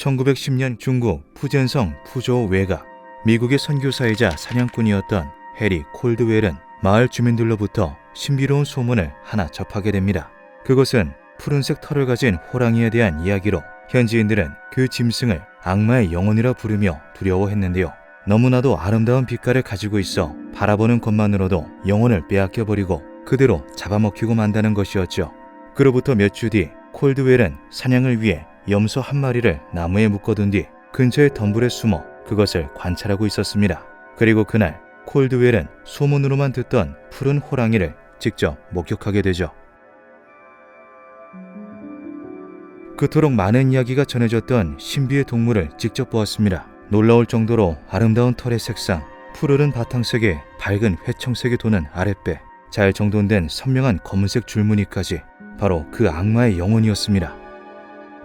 1910년 중국 푸젠성 푸조우 외가 미국의 선교사이자 사냥꾼이었던 해리 콜드웰은 마을 주민들로부터 신비로운 소문을 하나 접하게 됩니다. 그것은 푸른색 털을 가진 호랑이에 대한 이야기로 현지인들은 그 짐승을 악마의 영혼이라 부르며 두려워했는데요. 너무나도 아름다운 빛깔을 가지고 있어 바라보는 것만으로도 영혼을 빼앗겨버리고 그대로 잡아먹히고 만다는 것이었죠. 그로부터 몇 주 뒤 콜드웰은 사냥을 위해 염소 한 마리를 나무에 묶어둔 뒤 근처의 덤불에 숨어 그것을 관찰하고 있었습니다. 그리고 그날 콜드웰은 소문으로만 듣던 푸른 호랑이를 직접 목격하게 되죠. 그토록 많은 이야기가 전해졌던 신비의 동물을 직접 보았습니다. 놀라울 정도로 아름다운 털의 색상, 푸르른 바탕색에 밝은 회청색이 도는 아랫배, 잘 정돈된 선명한 검은색 줄무늬까지 바로 그 악마의 영혼이었습니다.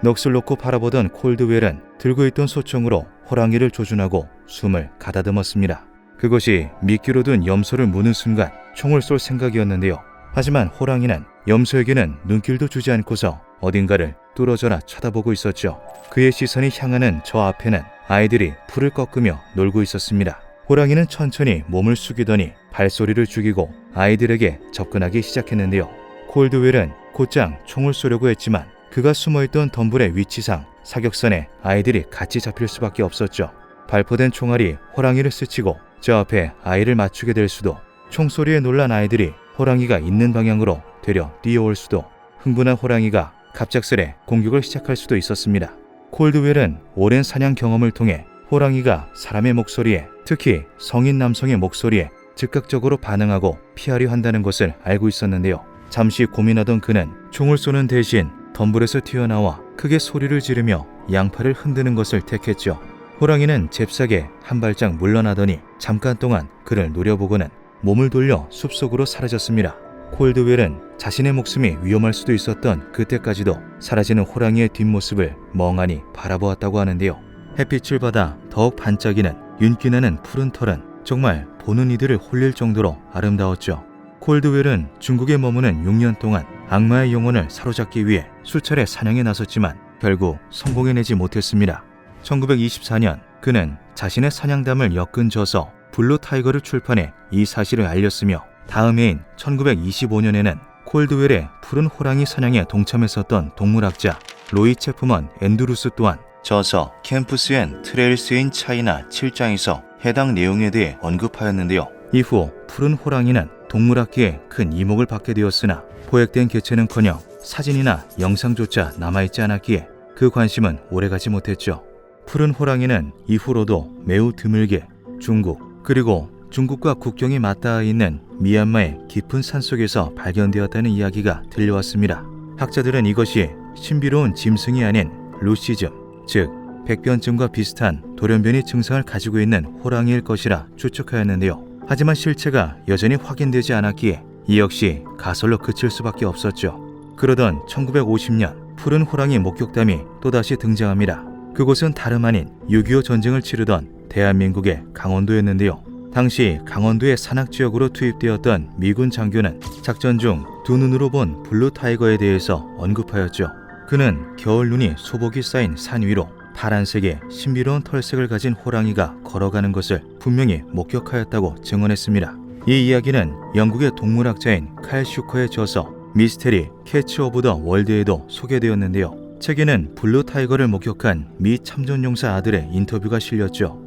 넋을 놓고 바라보던 콜드웰은 들고 있던 소총으로 호랑이를 조준하고 숨을 가다듬었습니다. 그것이 미끼로 든 염소를 무는 순간 총을 쏠 생각이었는데요. 하지만 호랑이는 염소에게는 눈길도 주지 않고서 어딘가를 뚫어져라 쳐다보고 있었죠. 그의 시선이 향하는 저 앞에는 아이들이 풀을 꺾으며 놀고 있었습니다. 호랑이는 천천히 몸을 숙이더니 발소리를 죽이고 아이들에게 접근하기 시작했는데요. 콜드웰은 곧장 총을 쏘려고 했지만 그가 숨어있던 덤불의 위치상 사격선에 아이들이 같이 잡힐 수밖에 없었죠. 발포된 총알이 호랑이를 스치고 저 앞에 아이를 맞추게 될 수도, 총소리에 놀란 아이들이 호랑이가 있는 방향으로 되려 뛰어올 수도, 흥분한 호랑이가 갑작스레 공격을 시작할 수도 있었습니다. 콜드웰은 오랜 사냥 경험을 통해 호랑이가 사람의 목소리에, 특히 성인 남성의 목소리에 즉각적으로 반응하고 피하려 한다는 것을 알고 있었는데요. 잠시 고민하던 그는 총을 쏘는 대신 덤불에서 튀어나와 크게 소리를 지르며 양팔을 흔드는 것을 택했죠. 호랑이는 잽싸게 한 발짝 물러나더니 잠깐 동안 그를 노려보고는 몸을 돌려 숲속으로 사라졌습니다. 콜드웰은 자신의 목숨이 위험할 수도 있었던 그때까지도 사라지는 호랑이의 뒷모습을 멍하니 바라보았다고 하는데요. 햇빛을 받아 더욱 반짝이는 윤기나는 푸른 털은 정말 보는 이들을 홀릴 정도로 아름다웠죠. 콜드웰은 중국에 머무는 6년 동안 악마의 영혼을 사로잡기 위해 수차례 사냥에 나섰지만 결국 성공해내지 못했습니다. 1924년 그는 자신의 사냥담을 엮은 저서 블루 타이거를 출판해 이 사실을 알렸으며 다음 해인 1925년에는 콜드웰의 푸른 호랑이 사냥에 동참했었던 동물학자 로이 체프먼 앤드루스 또한 저서 캠프스 앤 트레일스 인 차이나 7장에서 해당 내용에 대해 언급하였는데요. 이후 푸른 호랑이는 동물학계에 큰 이목을 받게 되었으나 포획된 개체는커녕 사진이나 영상조차 남아있지 않았기에 그 관심은 오래가지 못했죠. 푸른 호랑이는 이후로도 매우 드물게 중국 그리고 중국과 국경이 맞닿아 있는 미얀마의 깊은 산속에서 발견되었다는 이야기가 들려왔습니다. 학자들은 이것이 신비로운 짐승이 아닌 루시즘, 즉 백변증과 비슷한 돌연변이 증상을 가지고 있는 호랑이일 것이라 추측하였는데요. 하지만 실체가 여전히 확인되지 않았기에 이 역시 가설로 그칠 수밖에 없었죠. 그러던 1950년 푸른 호랑이 목격담이 또다시 등장합니다. 그곳은 다름 아닌 6.25 전쟁을 치르던 대한민국의 강원도였는데요. 당시 강원도의 산악지역으로 투입되었던 미군 장교는 작전 중 두 눈으로 본 블루 타이거에 대해서 언급하였죠. 그는 겨울 눈이 소복이 쌓인 산 위로 파란색의 신비로운 털색을 가진 호랑이가 걸어가는 것을 분명히 목격하였다고 증언했습니다. 이 이야기는 영국의 동물학자인 칼 슈커의 저서 미스테리 캐치 오브 더 월드에도 소개되었는데요. 책에는 블루 타이거를 목격한 미 참전용사 아들의 인터뷰가 실렸죠.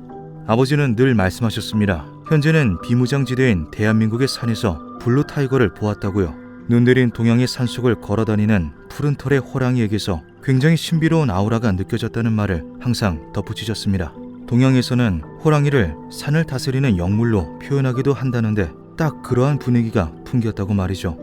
아버지는 늘 말씀하셨습니다. 현재는 비무장지대인 대한민국의 산에서 블루 타이거를 보았다고요. 눈 내린 동양의 산속을 걸어다니는 푸른 털의 호랑이에게서 굉장히 신비로운 아우라가 느껴졌다는 말을 항상 덧붙이셨습니다. 동양에서는 호랑이를 산을 다스리는 영물로 표현하기도 한다는데 딱 그러한 분위기가 풍겼다고 말이죠.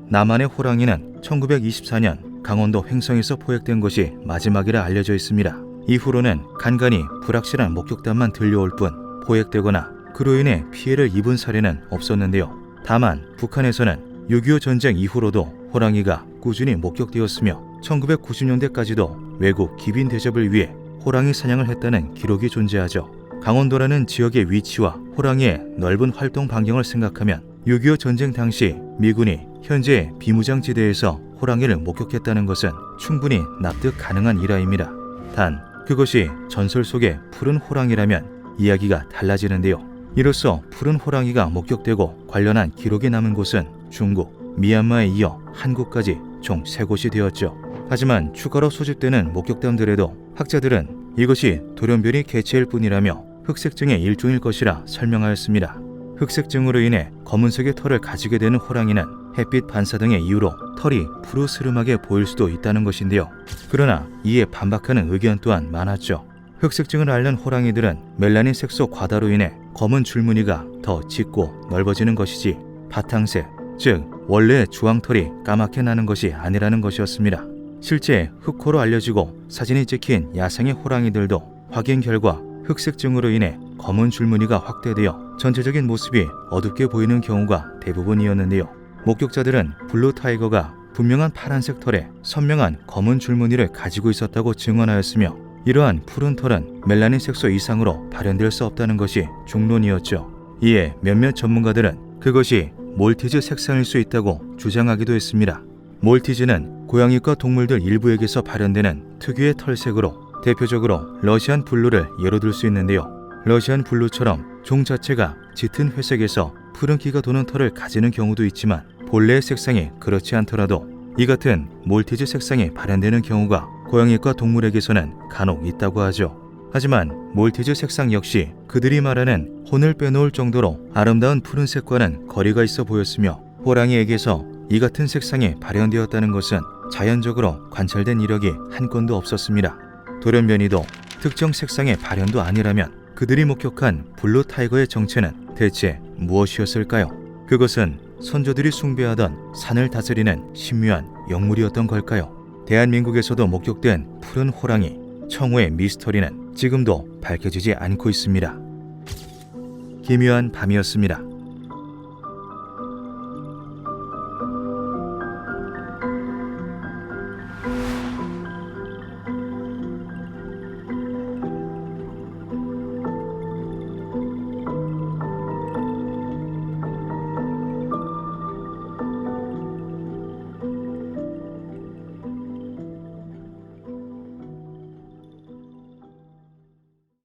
남한의 호랑이는 1924년 강원도 횡성에서 포획된 것이 마지막이라 알려져 있습니다. 이후로는 간간히 불확실한 목격담만 들려올 뿐 포획되거나 그로 인해 피해를 입은 사례는 없었는데요. 다만 북한에서는 6.25 전쟁 이후로도 호랑이가 꾸준히 목격되었으며 1990년대까지도 외국 기빈 대접을 위해 호랑이 사냥을 했다는 기록이 존재하죠. 강원도라는 지역의 위치와 호랑이의 넓은 활동 반경을 생각하면 6.25 전쟁 당시 미군이 현재 비무장지대에서 호랑이를 목격했다는 것은 충분히 납득 가능한 일화입니다. 단 그것이 전설 속의 푸른 호랑이라면 이야기가 달라지는데요. 이로써 푸른 호랑이가 목격되고 관련한 기록이 남은 곳은 중국, 미얀마에 이어 한국까지 총 3곳이 되었죠. 하지만 추가로 소집되는 목격담들에도 학자들은 이것이 돌연변이 개체일 뿐이라며 흑색증의 일종일 것이라 설명하였습니다. 흑색증으로 인해 검은색의 털을 가지게 되는 호랑이는 햇빛 반사 등의 이유로 털이 푸르스름하게 보일 수도 있다는 것인데요. 그러나 이에 반박하는 의견 또한 많았죠. 흑색증을 앓는 호랑이들은 멜라닌 색소 과다로 인해 검은 줄무늬가 더 짙고 넓어지는 것이지 바탕색, 즉 원래의 주황털이 까맣게 나는 것이 아니라는 것이었습니다. 실제 흑호로 알려지고 사진이 찍힌 야생의 호랑이들도 확인 결과 흑색증으로 인해 검은 줄무늬가 확대되어 전체적인 모습이 어둡게 보이는 경우가 대부분이었는데요. 목격자들은 블루 타이거가 분명한 파란색 털에 선명한 검은 줄무늬를 가지고 있었다고 증언하였으며 이러한 푸른 털은 멜라닌 색소 이상으로 발현될 수 없다는 것이 중론이었죠. 이에 몇몇 전문가들은 그것이 몰티즈 색상일 수 있다고 주장하기도 했습니다. 몰티즈는 고양이과 동물들 일부에게서 발현되는 특유의 털색으로 대표적으로 러시안 블루를 예로 들 수 있는데요. 러시안 블루처럼 종 자체가 짙은 회색에서 푸른기가 도는 털을 가지는 경우도 있지만 본래의 색상이 그렇지 않더라도 이 같은 몰티즈 색상이 발현되는 경우가 고양이과 동물에게서는 간혹 있다고 하죠. 하지만 몰티즈 색상 역시 그들이 말하는 혼을 빼놓을 정도로 아름다운 푸른색과는 거리가 있어 보였으며 호랑이에게서 이 같은 색상이 발현되었다는 것은 자연적으로 관찰된 이력이 한 건도 없었습니다. 돌연변이도 특정 색상의 발현도 아니라면 그들이 목격한 블루 타이거의 정체는 대체 무엇이었을까요? 그것은 선조들이 숭배하던 산을 다스리는 신묘한 영물이었던 걸까요? 대한민국에서도 목격된 푸른 호랑이, 청호의 미스터리는 지금도 밝혀지지 않고 있습니다. 기묘한 밤이었습니다.